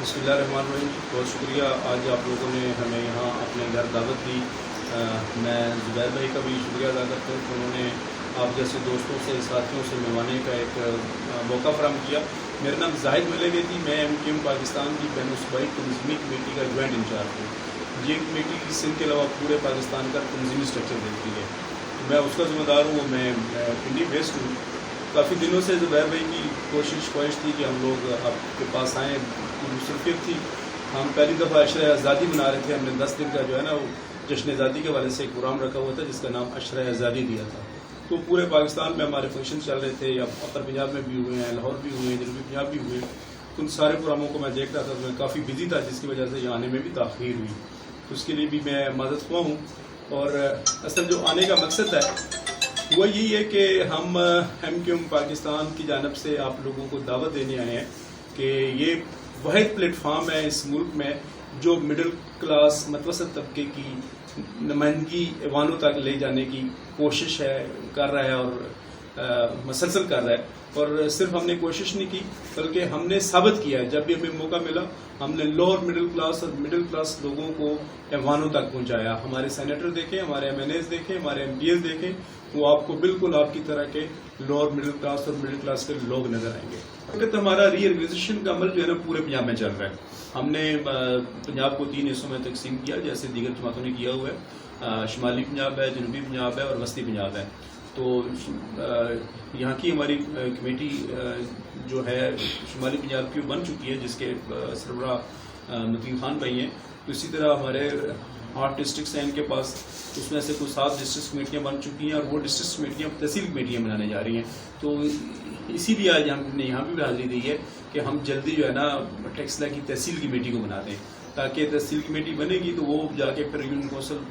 बिस्मिल्लाहिर्रहमानिर्रहीम। बहुत शुक्रिया, आज आप लोगों ने हमें यहाँ अपने घर दावत दी। मैं ज़ुबैर भाई का भी शुक्रिया अदा करता हूँ कि उन्होंने आप जैसे दोस्तों से साथियों से मिलवाने का एक मौका फराहम किया। मेरा नाम जाहिद मलेगेती, मैं MQM पाकिस्तान की बैनुल-सूबाई तंज़ीमी कमेटी का जॉइंट इंचार्ज हूँ। ये कमेटी की सिंध के अलावा पूरे पाकिस्तान का तंज़ीमी स्ट्रक्चर देखती है। मैं उसका ज़िम्मेदार हूँ। मैं पिंडी बेस्ड हूँ। काफ़ी दिनों से ज़ुबैर भाई की ख्वाहिश थी कि हम लोग आपके पास आएँ, मसरूफियत थी। हम पहली दफ़ा अशरा आज़ादी मना रहे थे। हमने 10 दिन का जो है ना वो जश्न आज़ादी के हवाले से एक प्रोग्राम रखा हुआ था जिसका नाम अशरा आज़ादी दिया था। तो पूरे पाकिस्तान में हमारे फंक्शन चल रहे थे, या उत्तर पंजाब में भी हुए हैं, लाहौर भी हुए हैं, जनूबी पंजाब भी हुए हैं। उन सारे प्रोग्रामों को मैं देख रहा था तो मैं काफ़ी बिजी था, जिसकी वजह से यहाँ आने में भी ताख़ीर हुई। तो उसके लिए भी मैं माज़रत ख़्वाह हूँ। और असल जो आने का मकसद है वो यही है कि हम MQM पाकिस्तान की जानब से आप लोगों को दावत देने आए हैं कि ये वाहिद प्लेटफार्म है इस मुल्क में जो मिडिल क्लास मतवसत तबके की नुमाइंदगी ऐवानों तक ले जाने की कोशिश कर रहा है और मसलसल कर रहा है। और सिर्फ हमने कोशिश नहीं की बल्कि हमने साबित किया है। जब भी हमें मौका मिला हमने लोअर मिडिल क्लास और मिडिल क्लास लोगों को ऐवानों तक पहुंचाया। हमारे सेनेटर देखें, हमारे MNAs देखें, हमारे MPs देखें, वो आपको बिल्कुल आपकी तरह के लोअर मिडिल क्लास और मिडिल क्लास के लोग नजर आएंगे। तो हमारा रीऑर्गेनाइजेशन का अमल जो है ना पूरे पंजाब में चल रहा है। हमने पंजाब को 3 हिस्सों में तकसीम किया जैसे दीगर जमातों ने किया हुआ है। शुमाली पंजाब है, जनूबी पंजाब है और वस्ती पंजाब है। तो यहाँ की हमारी कमेटी जो है शुमाली पंजाब की बन चुकी है जिसके सरबराह नदीम खान भाई हैं। तो इसी तरह हमारे 8 डिस्ट्रिक्ट्स हैं इनके पास, उसमें से कुछ 7 डिस्ट्रिक्ट कमेटियाँ बन चुकी हैं और वो डिस्ट्रिक्ट कमेटियाँ तहसील कमेटियाँ बनाने जा रही हैं। तो इसीलिए आज हमने यहाँ भी हाजिरी दी है कि हम जल्दी जो है ना टेक्सला की तहसील कमेटी को बना दें, ताकि तहसील कमेटी बनेगी तो वो जाके फिर यूनियन कौंसिल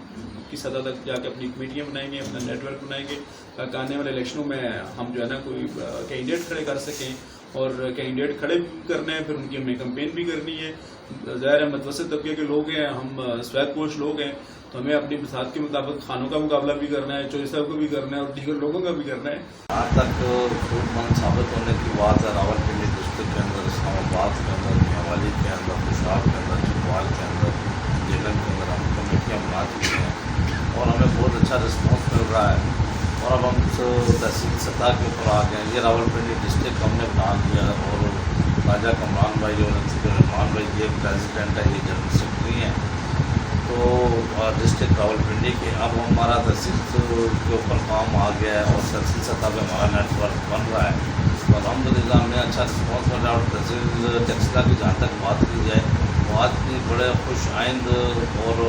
की सतह तक जाके अपनी कमेटियाँ बनाएंगे, अपना नेटवर्क बनाएंगे, ताकि आने वाले इलेक्शनों में हम जो है ना कोई कैंडिडेट खड़े कर सकें। और कैंडिडेट खड़े करने हैं फिर उनकी हमें कैंपेन भी करनी है। ज़ाहिर है मतवसत तबके के लोग हैं, हम स्वैत पोश लोग हैं, तो हमें अपनी बसात के मुताबिक खानों का मुकाबला भी करना है, चौधरी साहब को भी करना है और दीगर लोगों का भी करना है। आज तक फ्रूटमंद साबित होने की बात है। रावलपिंडी डिस्ट्रिक्ट के अंदर, इस्लामाबाद के अंदर, मियाँवाली के अंदर, पेशावर के अंदर, चिकवाल के अंदर, जेलम के अंदर हम कमेटियाँ बना चुके हैं और हमें बहुत अच्छा रिस्पॉन्स मिल रहा है। और अब हम तहसील सतह के ऊपर आ गए हैं। ये रावलपिंडी डिस्ट्रिक्ट हमने बना दिया और राजा कमरान भाई जो रहमान भाई ये प्रेसिडेंट है, ये जनरल सेक्रेटरी हैं। तो डिस्ट्रिक्ट रावलपिंडी के अब हमारा तहसील के ऊपर काम आ गया है और तहसील सतह पे हमारा नेटवर्क बन रहा है। तो अल्हम्दुलिल्लाह हमें अच्छा रिस्पॉन्स मिल रहा है। और तहसील टेक्सला की जहाँ तक बात की जाए तो आज भी बड़े खुश आइंद और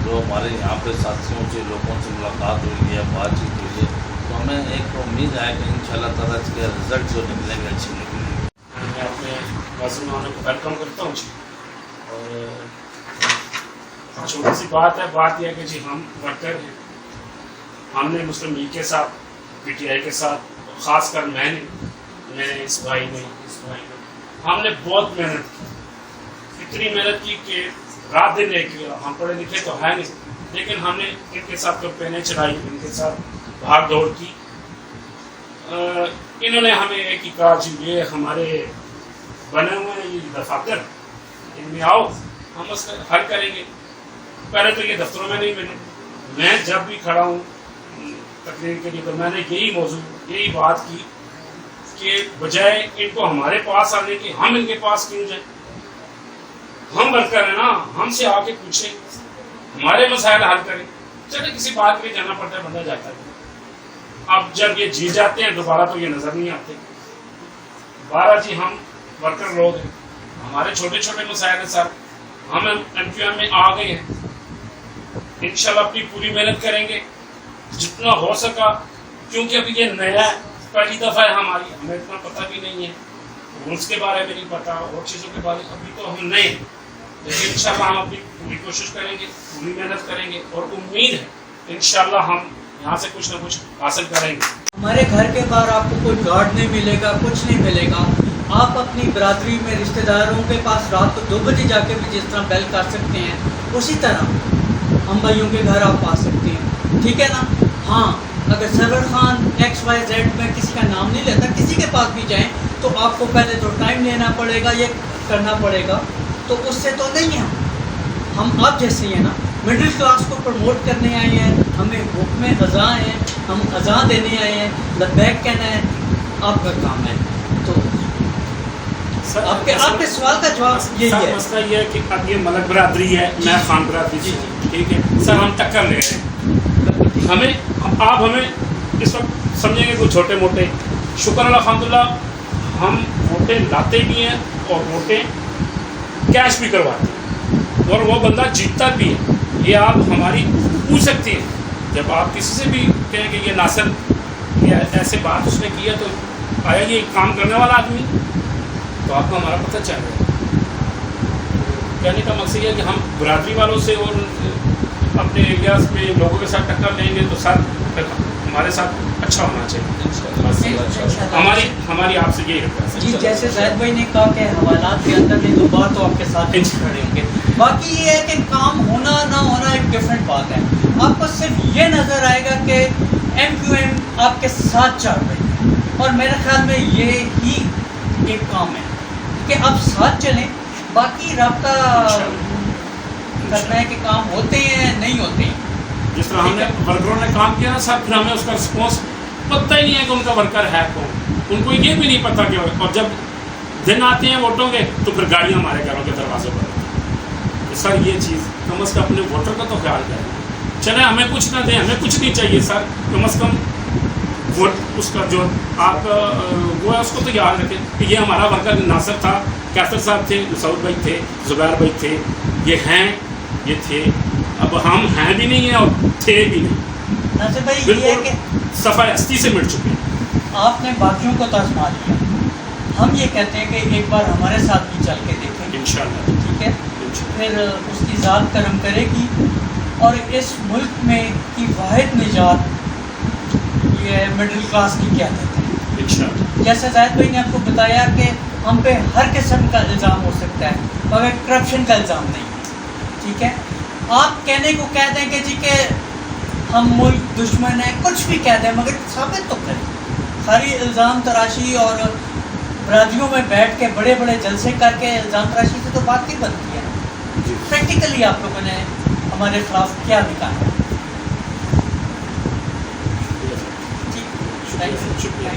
जो हमारे यहाँ पे साथियों से लोगों से मुलाकात हुई है, बातचीत हुई है, तो हमें एक उम्मीद है कि इंशाअल्लाह ताला इसके रिजल्ट जो निकलेंगे अच्छे निकलेंगे। मैं अपने मेहमानों को वेलकम करता हूँ जी। और छोटी सी बात है, बात यह है कि जी हम वर्कर हैं। हमने मुस्लिम लीग के साथ, PTI के साथ, खासकर मैंने इस भाई ने हमने बहुत मेहनत की। इतनी मेहनत की कि रात दिन एक किया। हम पढ़े लिखे तो है नहीं, लेकिन हमने इनके साथ कैंपेनें चलाई, इनके साथ भाग दौड़ की। इन्होंने हमें एक ही कहा जी ये हमारे बने हुए हैं ये दफातर, इनमें आओ हम उसका हल करेंगे। पहले तो ये दफ्तरों में नहीं मिले। मैं जब भी खड़ा हूँ तकरीर के लिए तो मैंने यही बात की कि बजाय इनको हमारे पास आने के हम इनके पास क्यों जाएं। हम वर्कर है ना, हमसे आके पूछें, हमारे मसाइल हल करें। चले किसी बात के लिए जाना पड़ता है, बंदा जाता है। अब जब ये जी जाते हैं दोबारा तो ये नजर नहीं आते। 12 जी हम वर्कर लोग हैं, हमारे छोटे छोटे मसाइल हैं सर। हम MQM में आ गए हैं, इंशाल्लाह अपनी पूरी मेहनत करेंगे जितना हो सका, क्योंकि अभी ये नया है, पहली दफा है हमारी, हमें इतना पता भी नहीं है, रूल्स के बारे में नहीं पता और चीज़ों के बारे में अभी तो हम नए हैं। लेकिन इंशाल्लाह हम अपनी पूरी कोशिश करेंगे, पूरी मेहनत करेंगे और उम्मीद है इंशाल्लाह हम यहाँ से कुछ ना कुछ हासिल करेंगे। हमारे घर के बाहर आपको कोई गार्ड नहीं मिलेगा, कुछ नहीं मिलेगा। आप अपनी बरादरी में रिश्तेदारों के पास रात को 2 बजे जाके भी जिस तरह बेल कर सकते हैं, उसी तरह हम भाइयों के घर आप आ सकते हैं। ठीक है ना? हाँ, अगर सरवर खान XYZ में किसी का नाम नहीं लेता, किसी के पास भी जाएं तो आपको पहले तो टाइम लेना पड़ेगा, ये करना पड़ेगा तो उससे तो नहीं है हम आप जैसे ही हैं ना, मिडिल क्लास को प्रमोट करने आए हैं, हमें हुक्म ग़ज़ा हैं, हम अज़ान देने आए हैं, लब्बैक कहना है आपका काम है। तो सर आपके सवाल का जवाब यही सर है। मसला ये है कि अब ये मलक बरादरी है, मैं खान बरादरी से हूँ, ठीक है सर, हम टक्कर ले रहे हैं, आप हमें इस वक्त समझेंगे कुछ छोटे मोटे, शुक्र अल्हम्दुलिल्लाह हम वोटें लाते भी हैं और वोटें कैश भी करवाते हैं और वो बंदा जीतता भी है। ये आप हमारी पूछ सकती हैं, जब आप किसी से भी कहें कि ये नासिर या ऐसे बात उसने किया तो आया ये काम करने वाला आदमी, तो आपको हमारा पता चल रहा है। कहने का मकसद ये है कि हम बरादरी वालों से और अपने एरियाज में लोगों के साथ टक्कर लेंगे तो सर हमारे साथ अच्छा होना चाहिए। हमारी आपसे यही रिक्वेस्ट है। जी, जैसे ज़ैद भाई ने कहा कि हवालात के अंदर में 2 बार तो आपके साथ खड़े होंगे, बाकी ये है कि काम होना ना होना एक डिफरेंट बात है। आपको सिर्फ ये नज़र आएगा कि MQM आपके साथ चल रही है और मेरे ख्याल में ये ही एक काम है कि आप साथ चलें, बाकी राब्ता करना है कि काम होते हैं नहीं होते हैं। जिस तरह हमने वर्करों ने काम किया ना सर, फिर हमें उसका रिस्पॉन्स पता ही नहीं है कि उनका वर्कर है कौन, उनको ये भी नहीं पता कि, और जब दिन आते हैं वोटों के तो फिर गाड़ियाँ हमारे घरों के दरवाजे पर। तो सर ये चीज़ कम अज़ कम अपने वोटर का तो ख्याल करें, चले हमें कुछ ना दें, हमें कुछ नहीं चाहिए सर, कम अज़ कम वोट उसका जो आप वो है उसको तो याद रखें कि ये हमारा वर्कर नासिर था, कैसर साहब थे, मसूद भाई थे, ज़ुबैर भाई थे, ये हैं, ये थे, अब हम हैं भी नहीं हैं और थे भी नहीं। नासिर भाई ये है कि सफ़ाई हस्ती से मिट चुके हैं। आपने बाकियों को तो आजमा लिया, हम ये कहते हैं कि एक बार हमारे साथ भी चल के देखें इंशाअल्लाह, ठीक है, फिर उसकी ज़ात करम करेगी और इस मुल्क में की वाहिद निजात ये मिडिल क्लास की क्या कहते हैं इंशाअल्लाह। जैसे ज़ाहिद भाई ने आपको बताया कि हम पे हर किस्म का इल्ज़ाम हो सकता है मगर करप्शन का इल्ज़ाम नहीं है, ठीक है। आप कहने को कह दें कि जी के हम मुल्क दुश्मन है, कुछ भी कह दें मगर साबित तो करें। सारी इल्ज़ाम तराशी और बरादरियों में बैठ के बड़े बड़े जलसे करके इल्ज़ाम तराशी से तो बात नहीं बनती है। प्रैक्टिकली आप लोगों ने हमारे खिलाफ क्या निकाला? ठीक, शुक्रिया।